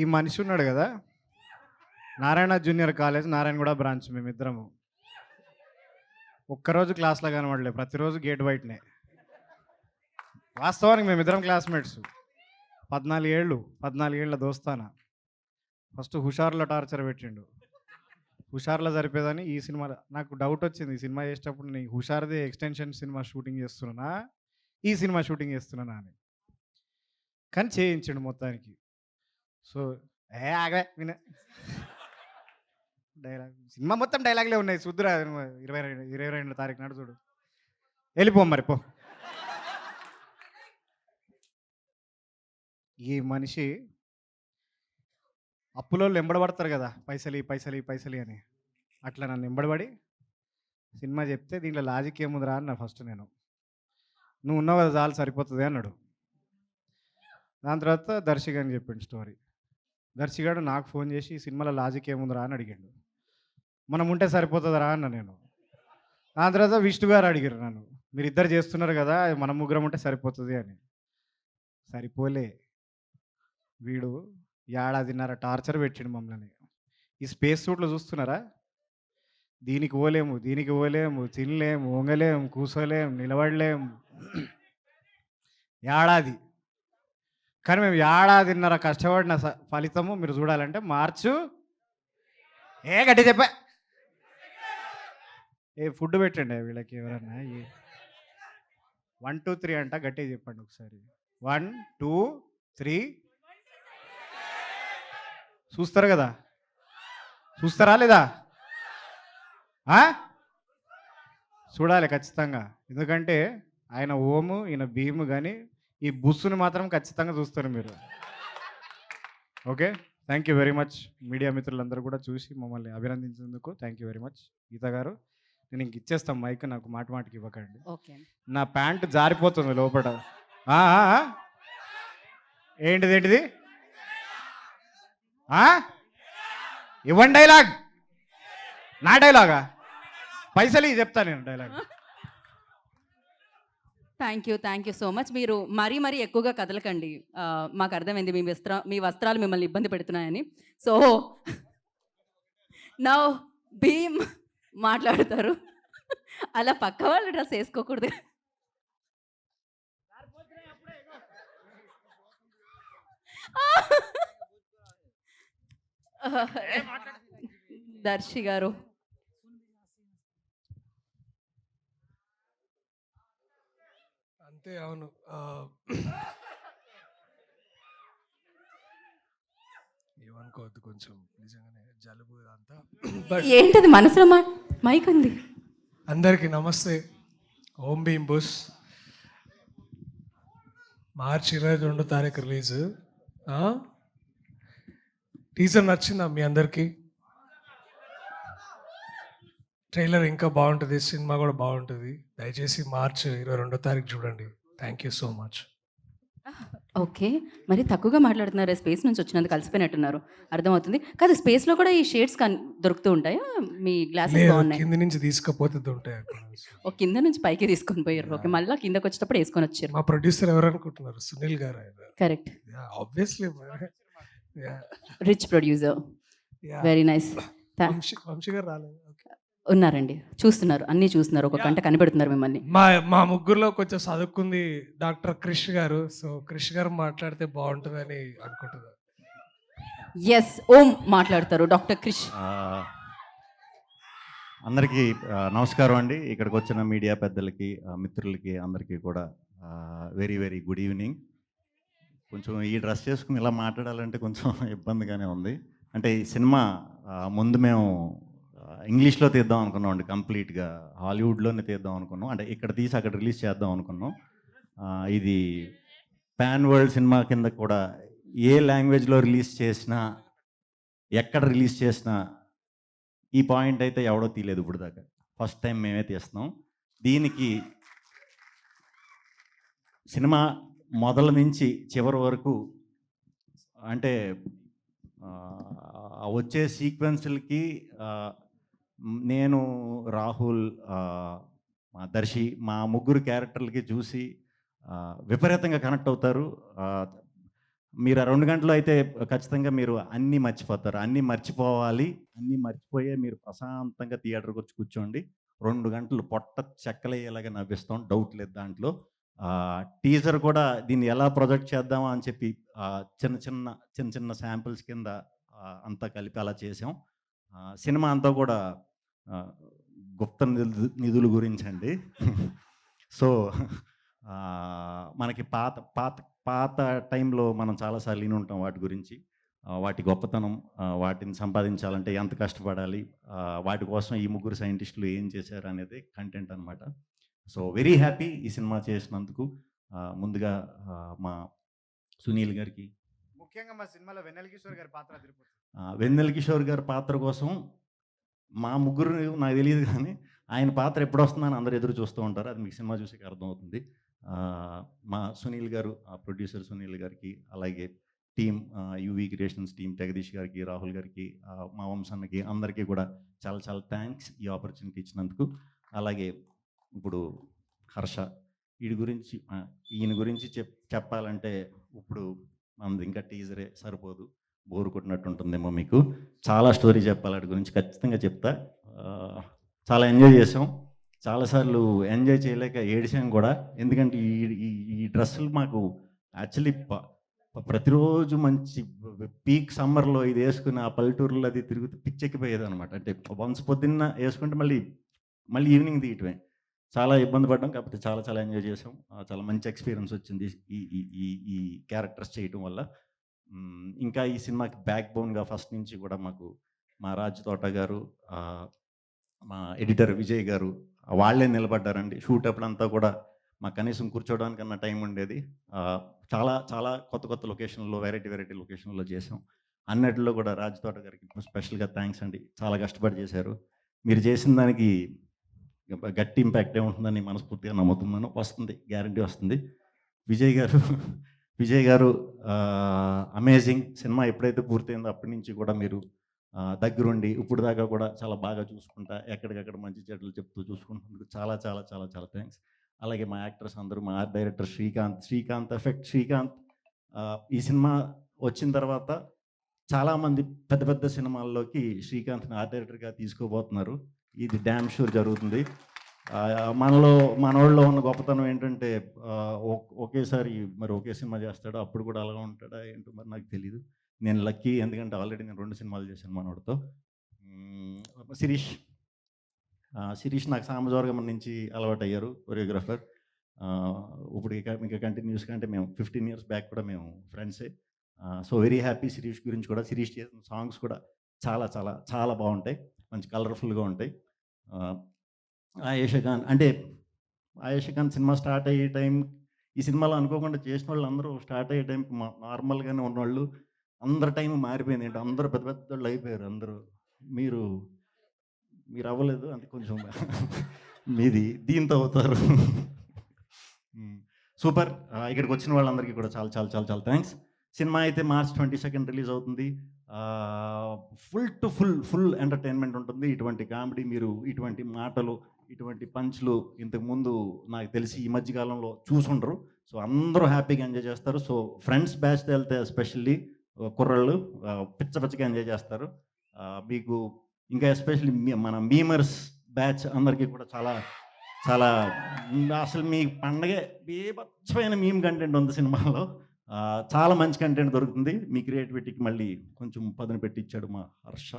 ఈ మనిషి ఉన్నాడు కదా, Narayana junior college Narayanguda branch మేమిద్దరము. ఒక్కరోజు క్లాస్లో కనబడలే, ప్రతిరోజు గేట్ బయటనే. వాస్తవానికి మేమిద్దరం క్లాస్మేట్స్. 14 ఏళ్ళ దోస్తానా. ఫస్ట్ హుషార్లో టార్చర్ పెట్టిండు. హుషార్లో సరిపోయేదని ఈ సినిమాలో నాకు డౌట్ వచ్చింది. ఈ సినిమా చేసేటప్పుడు నేను హుషార్ది ఎక్స్టెన్షన్ సినిమా షూటింగ్ చేస్తున్నానా, ఈ సినిమా షూటింగ్ చేస్తున్నానా అని. కానీ చేయించిండు మొత్తానికి. సో ఆగలే విన డైలాగ్ సినిమా మొత్తం డైలాగ్లే ఉన్నాయి. చూద్దురా 22 తారీఖు నాడు చూడు. వెళ్ళిపో మరి పో. ఈ మనిషి అప్పులోళ్ళు ఎంబడబడతారు కదా, పైసలి పైసలి పైసలి అని. అట్లా నన్ను ఎంబడబడి సినిమా చెప్తే దీంట్లో లాజిక్ ఏముందిరా అన్న ఫస్ట్ నేను. నువ్వు ఉన్నావు కదా చాలు సరిపోతుంది అన్నాడు. దాని తర్వాత దర్శిగా అని చెప్పిండు స్టోరీ. దర్శిగాడు నాకు ఫోన్ చేసి ఈ సినిమాలో లాజిక్ ఏముందిరా అని అడిగాడు. మనం ఉంటే సరిపోతుందిరా అన్న నేను. దాని తర్వాత విష్ణు గారు అడిగారు నన్ను, మీరు ఇద్దరు చేస్తున్నారు కదా మనం ముగ్గురం ఉంటే సరిపోతుంది అని. సరిపోలే. వీడు ఏడాదిన్నర టార్చర్ పెట్టిండు మమ్మల్ని. ఈ స్పేస్ సూట్లో చూస్తున్నారా, దీనికి పోలేము దీనికి పోలేము, తినలేము, వంగలేము, కూసోలేము, నిలబడలేము. ఏడాది. కానీ మేము ఏడాదిన్నర కష్టపడిన ఫలితము మీరు చూడాలంటే మార్చు గట్టి చెప్పా. ఫుడ్ పెట్టండి వీళ్ళకి ఎవరన్నా. 1 2 3 అంట, గట్టిగా చెప్పండి ఒకసారి. 1 2 3. చూస్తారు కదా, చూస్తారా లేదా? చూడాలి ఖచ్చితంగా. ఎందుకంటే ఆయన ఓము ఈయన భీము, కానీ ఈ బుస్సుని మాత్రం ఖచ్చితంగా చూస్తారు మీరు. Okay, thank you very much. Media మిత్రులందరూ కూడా చూసి మమ్మల్ని అభినందించినందుకు థ్యాంక్ యూ వెరీ మచ్. గీత గారు, నేను ఇంక ఇచ్చేస్తాం మైక్, నాకు మాటికి ఇవ్వకండి. నా ప్యాంటు జారిపోతుంది లోపల. ఏంటిది ఇవ్వండి డైలాగ్. నా డైలాగా? పైసలు చెప్తా నేను dialogue. Thank you so much. మీరు మరీ ఎక్కువగా కదలకండి. మాకు అర్థమైంది మీ వస్త్రాలు మిమ్మల్ని ఇబ్బంది పెడుతున్నాయని. సో నౌ భీమ్ మాట్లాడతారు. అలా పక్క వాళ్ళు డ్రెస్ వేసుకోకూడదు. దర్శి గారు, అంతే. అవును, ఏమనుకోవద్దు, కొంచెం నిజంగానే జలుబు అంతా. ఏంటది మనసులో మైక్ ఉంది. అందరికీ నమస్తే. ఓం భీమ్ బుస్ మార్చి 22 తారీఖు రిలీజ్. టీజర్ నచ్చిందా మీ అందరికీ? ట్రైలర్ ఇంకా బాగుంటుంది, సినిమా కూడా బాగుంటుంది. దయచేసి మార్చి 22 తారీఖు చూడండి. Thank you so much. Okay, మరి తక్కువగా మాట్లాడుతున్నారు. స్పేస్ నుంచి వచ్చినందుకు కలిసిపోయినట్టున్నారు, అర్థమవుతుంది. కాదు, స్పేస్లో కూడా ఈ షేడ్స్ దొరుకుతూ ఉంటాయా? మీ గ్లాసెస్ బాగున్నాయి. కింద నుంచి తీసుకపోతే ఉంటాయి. ఓ కింద నుంచి పైకి తీసుకొని పోయారు. ఓకే, మళ్ళీ కిందకి వచ్చేటప్పుడు వేసుకొని వచ్చారు. మా ప్రొడ్యూసర్ ఎవరు అనుకుంటున్నారు? సునీల్ గారు. Correct, obviously rich producer. Very nice. Vamsi గారు రాలేదు. ఉన్నారండి, చూస్తున్నారు, అన్నీ చూస్తున్నారు, ఒక గంట కనిపెడుతున్నారు మిమ్మల్ని. మా ముగ్గురులో కొంచెం చదువుకుంది డాక్టర్ క్రిష్ గారు. సో క్రిష్ గారు మాట్లాడితే బాగుంటుందని అనుకుంటున్నారు. ఎస్, ఓం మాట్లాడతారు. డాక్టర్ క్రిష్. అందరికీ నమస్కారం అండి. ఇక్కడికి వచ్చిన మీడియా పెద్దలకి, మిత్రులకి అందరికీ కూడా వెరీ గుడ్ ఈవినింగ్. కొంచెం ఈ డ్రెస్ చేసుకుని ఇలా మాట్లాడాలంటే కొంచెం ఇబ్బందిగానే ఉంది. అంటే ఈ సినిమా ముందు మేము ఇంగ్లీష్లో తీద్దాం అనుకున్నాం అండి, కంప్లీట్గా హాలీవుడ్లోనే తీద్దాం అనుకున్నాం. అంటే ఇక్కడ తీసి అక్కడ రిలీజ్ చేద్దాం అనుకున్నాం. ఇది పాన్ వరల్డ్ సినిమా కింద కూడా ఏ లాంగ్వేజ్లో రిలీజ్ చేసినా, ఎక్కడ రిలీజ్ చేసినా ఈ పాయింట్ అయితే ఎవడో తీయలేదు ఇప్పుడు దాకా. ఫస్ట్ టైం మేమే తీస్తున్నాం. దీనికి సినిమా మొదల నుంచి చివరి వరకు అంటే వచ్చే సీక్వెన్స్లకి నేను, రాహుల్, మా దర్శి, మా ముగ్గురు క్యారెక్టర్లకి చూసి విపరీతంగా కనెక్ట్ అవుతారు. మీరు ఆ 2 గంటలు అయితే ఖచ్చితంగా మీరు అన్నీ మర్చిపోతారు. అన్నీ మర్చిపోవాలి. అన్నీ మర్చిపోయే మీరు ప్రశాంతంగా థియేటర్‌కొచ్చి కూర్చోండి. 2 గంటలు పొట్ట చెక్కలయ్యేలాగా నవ్విస్తాం. డౌట్ లేదు దాంట్లో. టీజర్ కూడా దీన్ని ఎలా ప్రొజెక్ట్ చేద్దామా అని చెప్పి చిన్న చిన్న శాంపిల్స్ కింద అంతా కలిపి అలా చేసాం. సినిమా అంతా కూడా ఆహ్, గుప్త నిధుల గురించండి. సో, మనకి పాత పాత పాత టైంలో మనం చాలా సార్లు వినుంటాం వాటి గురించి. వాటి గొప్పతనం, వాటిని సంపాదించాలంటే ఎంత కష్టపడాలి, వాటి కోసం ఈ ముగ్గురు సైంటిస్టులు ఏం చేశారనేది కంటెంట్ అనమాట. సో, వెరీ హ్యాపీ ఈ సినిమా చేసినందుకు. ముందుగా మా సునీల్ గారికి, ముఖ్యంగా మా సినిమాలో వెన్నెల కిషోర్ గారి పాత్ర అదిరిపోతుంది. వెన్నెల కిషోర్ గారి పాత్ర కోసం మా ముగ్గురు నాకు తెలీదు గానీ, ఆయన పాత్ర ఎప్పుడొస్తుందని అందరూ ఎదురు చూస్తూ ఉంటారు. అది మీకు సినిమా చూసాక అర్థమవుతుంది. మా సునీల్ గారు, ప్రొడ్యూసర్ సునీల్ గారికి, అలాగే team UV creations team Jagadish గారికి, రాహుల్ గారికి, మా వంశన్నకి అందరికీ కూడా చాలా చాలా థ్యాంక్స్ ఈ ఆపర్చునిటీ ఇచ్చినందుకు. అలాగే ఇప్పుడు హర్ష, ఈయన గురించి చెప్పాలంటే ఇప్పుడు మనది ఇంకా టీజరే సరిపోదు. బోర్ కొట్టినట్టు ఉంటుందేమో మీకు. చాలా స్టోరీ చెప్పాలి ఆడి గురించి, ఖచ్చితంగా చెప్తా. చాలా ఎంజాయ్ చేసాం. చాలాసార్లు ఎంజాయ్ చేయలేక ఏడిసాం కూడా. ఎందుకంటే ఈ ఈ ఈ డ్రెస్సులు మాకు యాక్చువల్లీ ప్రతిరోజు మంచి పీక్ సమ్మర్‌లో ఇది యేసుకొని ఆ పల్లెటూరులో అది తిరుగుతూ పిచ్చెక్కిపోయేదనమాట. అంటే వన్స్ పొద్దున్న యేసుకుంటే మళ్ళీ ఈవినింగ్ తీయటమే. చాలా ఇబ్బంది పడ్డాం. కాకపోతే చాలా చాలా ఎంజాయ్ చేసాం. చాలా మంచి ఎక్స్‌పీరియన్స్ వచ్చింది ఈ ఈ ఈ ఈ క్యారెక్టర్స్ చేయటం వల్ల. ఇంకా ఈ సినిమాకి బ్యాక్ బోన్‌గా ఫస్ట్ నుంచి కూడా మాకు మా రాజ్ తోట గారు, మా ఎడిటర్ విజయ్ గారు వాళ్ళే నిలబడ్డారండి. షూట్ అప్పుడంతా కూడా మాకు కనీసం కూర్చోవడానికన్నా టైం ఉండేది. చాలా చాలా కొత్త లొకేషన్‌లో, వెరైటీ లొకేషన్‌లో చేసాం. అన్నిటిలో కూడా రాజ్ తోట గారికి స్పెషల్‌గా థ్యాంక్స్ అండి. చాలా కష్టపడి చేశారు. మీరు చేసిన దానికి గట్టి ఇంపాక్టే ఉంటుందని మనస్ఫూర్తిగా నమ్ముతున్నాను. వస్తుంది, గ్యారంటీ వస్తుంది. విజయ్ గారు అమేజింగ్. సినిమా ఎప్పుడైతే పూర్తయిందో అప్పటి నుంచి కూడా మీరు దగ్గరుండి ఇప్పుడు దాకా కూడా చాలా బాగా చూసుకుంటా, ఎక్కడికక్కడ మంచి చెడ్డలు చెప్తూ చూసుకుంటున్నందుకు చాలా చాలా చాలా చాలా థ్యాంక్స్. అలాగే మా యాక్టర్స్ అందరూ, మా ఆర్ట్ డైరెక్టర్ శ్రీకాంత్ ఈ సినిమా వచ్చిన తర్వాత చాలామంది పెద్ద సినిమాల్లోకి శ్రీకాంత్‌ని ఆర్ట్ డైరెక్టర్‌గా తీసుకోబోతున్నారు. ఇది డ్యామ్ షూర్ జరుగుతుంది. మనోళ్ళలో ఉన్న గొప్పతనం ఏంటంటే ఒకేసారి మరి ఒకే సినిమా చేస్తాడు. అప్పుడు కూడా అలాగా ఉంటాడా ఏంటో మరి నాకు తెలీదు. నేను లక్కీ, ఎందుకంటే ఆల్రెడీ నేను 2 సినిమాలు చేశాను మనోడితో. శిరీష్ నాకు సామజవర్గం నుంచి అలవాటయ్యారు, కొరియోగ్రాఫర్. ఇప్పుడు ఇంకా కంటిన్యూస్‌గా అంటే మేము 15 ఇయర్స్ బ్యాక్ కూడా మేము ఫ్రెండ్సే. సో, వెరీ హ్యాపీ శిరీష్ గురించి కూడా. శిరీష్ చేసిన సాంగ్స్ కూడా చాలా చాలా చాలా బాగుంటాయి. మంచి కలర్ఫుల్‌గా ఉంటాయి. ఆయేషా ఖాన్ సినిమా స్టార్ట్ అయ్యే టైం, ఈ సినిమాలో అనుకోకుండా చేసిన వాళ్ళు అందరూ స్టార్ట్ అయ్యే టైంకి నార్మల్గానే ఉన్నవాళ్ళు, అందరి టైం మారిపోయింది. ఏంటో అందరూ పెద్దోళ్ళు అయిపోయారు అందరూ. మీరు అవ్వలేదు, అంటే కొంచెం మీది దీంతో అవుతారు. సూపర్. ఇక్కడికి వచ్చిన వాళ్ళందరికీ కూడా చాలా చాలా చాలా చాలా థ్యాంక్స్. సినిమా అయితే మార్చ్ 22 రిలీజ్ అవుతుంది. ఫుల్ ఎంటర్టైన్మెంట్ ఉంటుంది. ఇటువంటి కామెడీ, మీరు ఇటువంటి మాటలు, ఇటువంటి పంచ్లు ఇంతకుముందు నాకు తెలిసి ఈ మధ్యకాలంలో చూసుండరు. సో, అందరూ హ్యాపీగా ఎంజాయ్ చేస్తారు. సో, ఫ్రెండ్స్ బ్యాచ్తో వెళ్తే ఎస్పెషల్లీ కుర్రాళ్ళు పిచ్చగా ఎంజాయ్ చేస్తారు. మీకు ఇంకా ఎస్పెషల్లీ మన మీమర్స్ బ్యాచ్ అందరికీ కూడా చాలా చాలా అసలు మీ పండగే బీభత్సమైన మీమ్ కంటెంట్ ఉంది సినిమాలో. చాలా మంచి కంటెంట్ దొరుకుతుంది. మీ క్రియేటివిటీకి మళ్ళీ కొంచెం పదును పెట్టించాడు మా హర్ష.